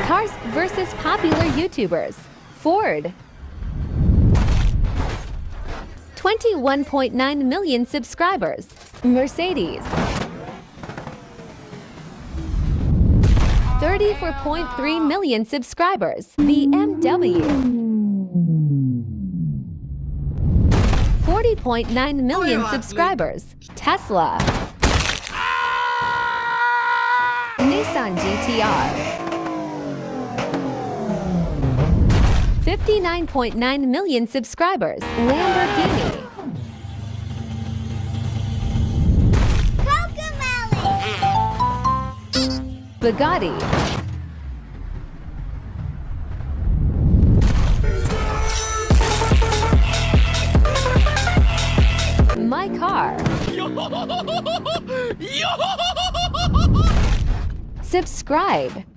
Cars versus popular YouTubers. Ford. 21.9 million subscribers. Mercedes. 34.3 million subscribers. BMW. 40.9 million subscribers. Tesla. Nissan GTR. 59.9 million subscribers. Lamborghini. Bugatti. My car. Subscribe.